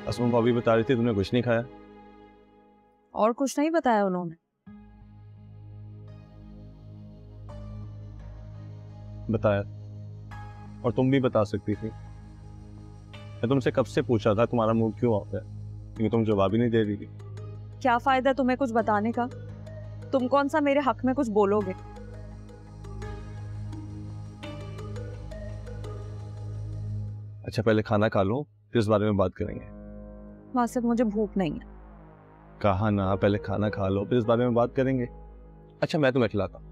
असमा भाभी बता रही थी तुमने कुछ नहीं खाया। और कुछ नहीं बताया उन्होंने? बताया, और तुम भी बता सकती थी। मैं तुमसे कब से पूछा था तुम्हारा मूड क्यों ऑफ है, लेकिन तुम जवाब ही नहीं दे रही थी। क्या फायदा तुम्हें कुछ बताने का? तुम कौन सा मेरे हक में कुछ बोलोगे? अच्छा पहले खाना खा लो, फिर इस बारे में बात करेंगे। वासिफ, मुझे भूख नहीं है। कहा ना, पहले खाना खा लो फिर इस बारे में बात करेंगे। अच्छा मैं तुम्हें खिलाता हूं।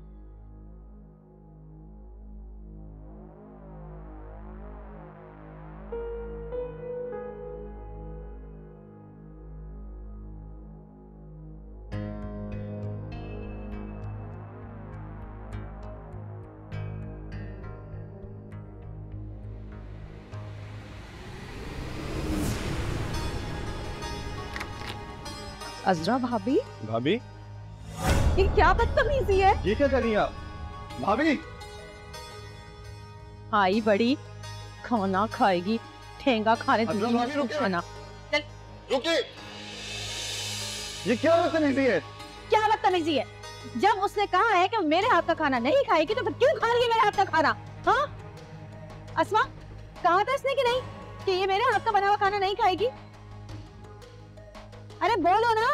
अजरा भाभी, भाभी ये क्या बदतमीजी है? ये क्या कर रही हैं आप? भाभी आई बड़ी खाना खाएगी, ठेंगा खाने अजरा भाभी रुकिए। खाना। रुकिए, ये क्या बदतमीजी है? क्या बदतमीजी है? जब उसने कहा है कि मेरे हाथ का खाना नहीं खाएगी तो फिर क्यों खा रही है मेरे हाथ का खाना? हाँ अस्मा, कहा था इसने कि नहीं कि ये मेरे हाथ का बना हुआ खाना नहीं खाएगी? अरे बोलो ना।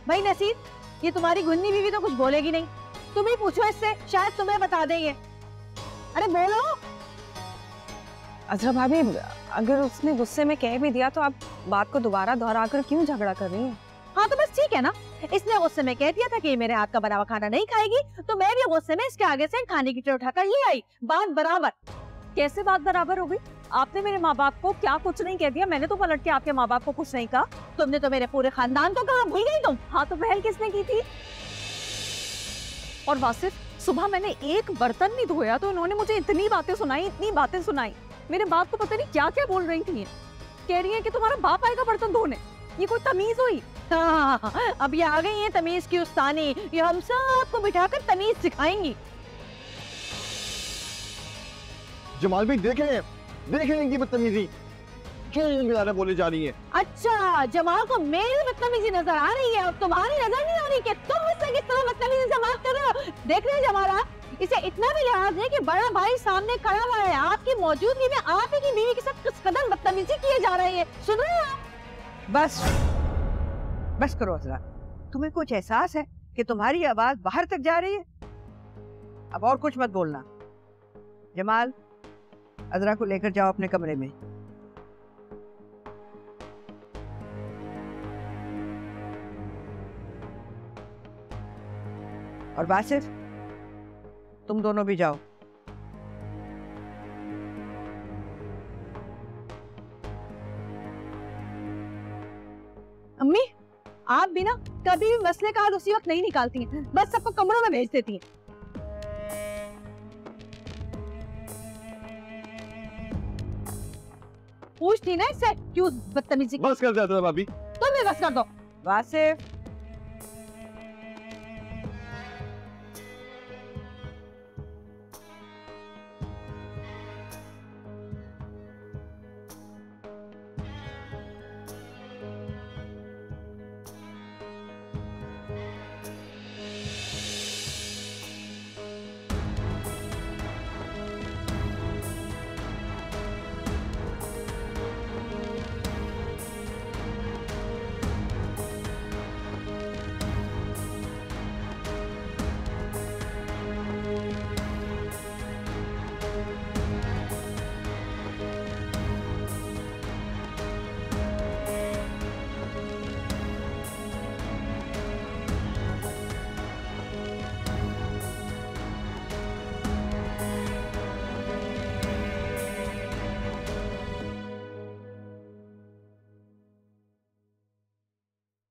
भाई नसीर, ये तुम्हारी गुन्नी बीवी तो कुछ बोलेगी नहीं, तुम ही पूछो इससे, शायद तुम्हें बता दे ये। अरे बोलो। अजरा भाभी, अगर उसने गुस्से में कह भी दिया तो आप बात को दोबारा दोहरा कर क्यों झगड़ा कर रही हैं? हाँ तो बस ठीक है ना, इसने गुस्से में कह दिया था कि ये मेरे हाथ का बना हुआ खाना नहीं खाएगी, तो मैं भी गुस्से में इसके आगे से खाने की ट्रे उठाकर ले आई। बात बराबर। कैसे बात बराबर हो गई? आपने मेरे माँ बाप को क्या कुछ नहीं कह दिया? मैंने तो पलट के आपके माँ बाप को कुछ नहीं कहा। तुमने तो मेरे पूरे खानदान को कहा, भूल गई तुम? हाँ तो पहल किसने की थी? और वासिफ, सुबह मैंने एक बर्तन नहीं धोया तो उन्होंने मुझे इतनी बातें सुनाई। मेरे बाप को पता नहीं क्या क्या बोल रही थी। कह रही है कि तुम्हारा बाप आएगा बर्तन धोने। ये कोई तमीज हुई? हाँ, अब ये आ गई है तमीज की उस्तानी, ये हम सबको बिठाकर तमीज सिखाएंगी। जमाल भाई देखें इनकी बदतमीजी, क्या बोले जा रही है। अच्छा, जमाल को मेरी बदतमीजी नजर आ रही है, अब तुम्हारी नजर नहीं आ रही कि तुम मुझसे किस तरह बदतमीजी से बात कर रहे हो? देख रहे हो जमाल, इसे इतना भी लिहाज है कि बड़ा भाई सामने खड़ा हुआ है, आपकी मौजूदगी में आप ही की बीवी के साथ किस कदर बदतमीजी किए जा रही है। सुन रहे हो आप? बस करो अजरा, तुम्हें कुछ एहसास है कि तुम्हारी आवाज बाहर तक जा रही है? अब और कुछ मत बोलना। जमाल, अजरा को लेकर जाओ अपने कमरे में। और वासिफ, तुम दोनों भी जाओ। अम्मी, आप भी ना कभी भी मसले का हल उसी वक्त नहीं निकालती हैं, बस सबको कमरों में भेज देती हैं। पूछती ना इससे क्यों बदतमीजी। बस कर देता है भाभी। तुम भी बस कर दो। वासिफ,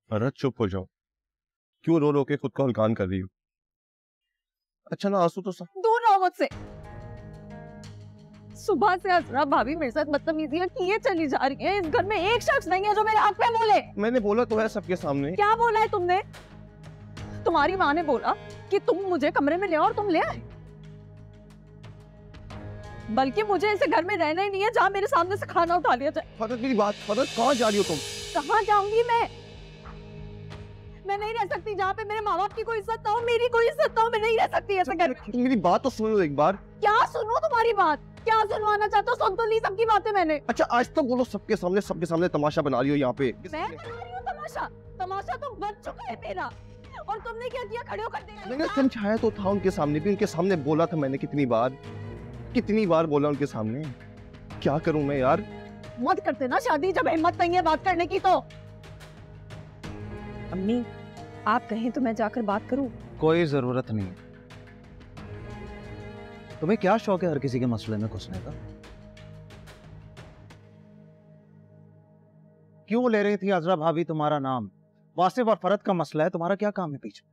अरे चुप हो जाओ, क्यों रो रो के खुद का हुलकान कर रही हो? अच्छा ना आंसू तो दूर रहो मुझसे। सुबह से अजरा भाभी मेरे साथ बदतमीजियां किए चली जा रही है। इस घर में एक शख्स नहीं है जो मेरे हक पे बोले। मैंने बोला तो है सबके सामने। क्या बोला है तुमने? तुम्हारी माँ ने बोला कि तुम मुझे कमरे में ले आओ और तुम ले आए। बल्कि मुझे ऐसे घर में रहना ही नहीं है जहाँ मेरे सामने से खाना उठा लिया जाए। फरहत मेरी बात, फरहत कहाँ जा रही हो तुम? कहाँ जाऊंगी मैं नहीं रह सकती जहाँ पे मेरे माँ बाप की कोई इज्जत ना हो, मेरी कोई इज्जत ना हो। मैं नहीं रह सकती ऐसे घर में। मेरी बात तो सुनो एक बार। क्या सुनूं तुम्हारी बात? क्या सुनवाना चाहते हो? सुन तो ली सबकी बातें मैंने। अच्छा आज तो बोलो, सबके सामने तमाशा बना रही हो यहाँ पे। मैं बना रही हूँ तमाशा? तमाशा तो बन चुका है मेरा। और तुमने क्या किया? खड़े होकर देखा। मैंने समझाया तो था उनके सामने भी, उनके सामने बोला था मैंने कितनी बार बोला उनके सामने। क्या करूं मैं यार? मत करते ना शादी जब हिम्मत नहीं है बात करने की तो। अम्मी आप कहें तो मैं जाकर बात करूं? कोई जरूरत नहीं है। तुम्हें क्या शौक है हर किसी के मसले में घुसने का? क्यों ले रही थी अजरा भाभी तुम्हारा नाम? वासिफ और फरहत का मसला है, तुम्हारा क्या काम है पीछे?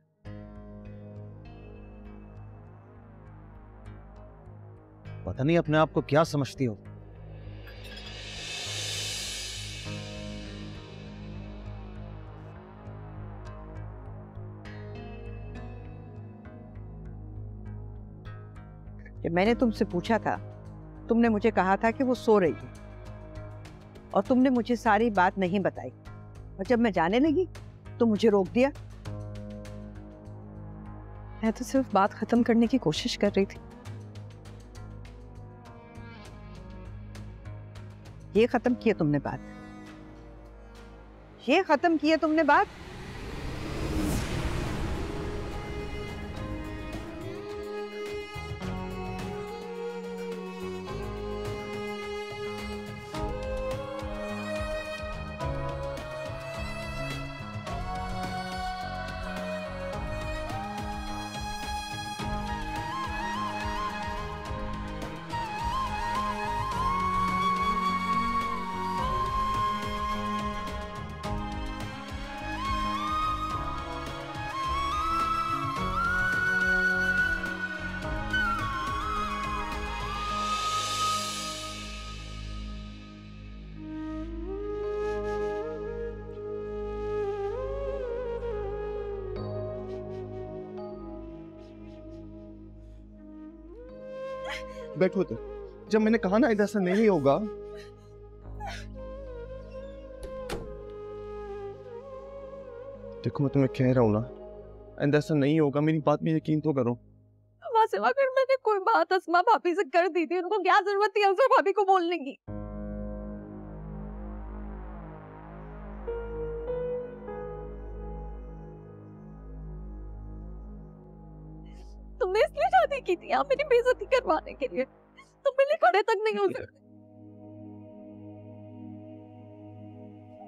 पता नहीं अपने आप को क्या समझती हो। जब मैंने तुमसे पूछा था, तुमने मुझे कहा था कि वो सो रही है और तुमने मुझे सारी बात नहीं बताई, और जब मैं जाने लगी तो मुझे रोक दिया। मैं तो सिर्फ बात खत्म करने की कोशिश कर रही थी। ये खत्म किया तुमने बात? ये खत्म किया तुमने बात? बैठो तो। जब मैंने कहा ना इधर से नहीं होगा। देखो मैं तुम्हें कह रहा हूँ ना, इधर से नहीं होगा। मेरी बात में यकीन तो करो। वासिफ अगर मैंने कोई बात अस्मा भाभी से कर दी थी, उनको क्या जरूरत थी अस्मा भाभी को बोलने की? तुमने इसलिए शादी की थी मेरी बेइज्जती करवाने के लिए? तुम मेरे लिए खड़े तक नहीं हो सकते।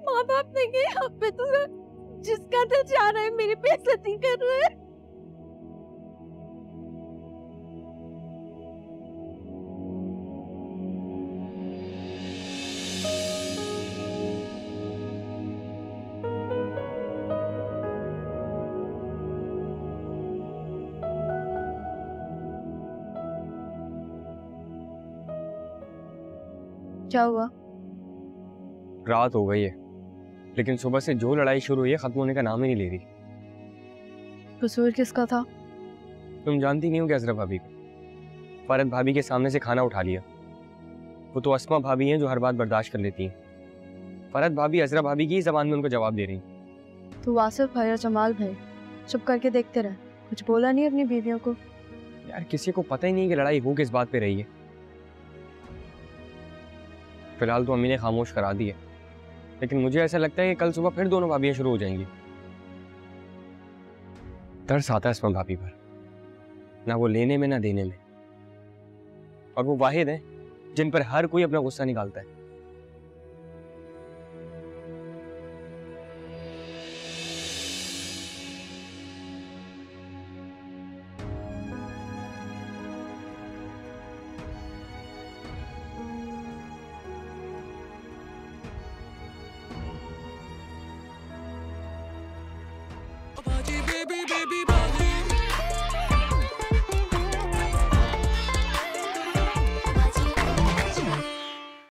माँ बाप नहीं है यहाँ पे, तो जिसका दिल चाह रहा है मेरी बेइज्जती कर रहे हैं। क्या हुआ? रात हो गई है, लेकिन सुबह से जो लड़ाई शुरू हुई है खत्म होने का नाम ही नहीं ले रही। कसूर किसका था? तुम जानती नहीं हो क्या अजरा भाभी को? फरहत भाभी के सामने से खाना उठा लिया। वो तो अस्मा भाभी हैं जो हर बात बर्दाश्त कर लेती हैं। फरहत भाभी अजरा भाभी की जबान में उनको जवाब दे रही। तो वासिफ भाई और जमाल भाई चुप करके देखते रहे, कुछ बोला नहीं अपनी बीवियों को? यार किसी को पता ही नहीं कि लड़ाई हो किस बात पे रही है। फिलहाल तो अम्मी ने खामोश करा दी है, लेकिन मुझे ऐसा लगता है कि कल सुबह फिर दोनों भाभियां शुरू हो जाएंगी। तरस आता है अस्मा भाभी पर, ना वो लेने में ना देने में, और वो वाहिद हैं जिन पर हर कोई अपना गुस्सा निकालता है। Baby, baby, baby.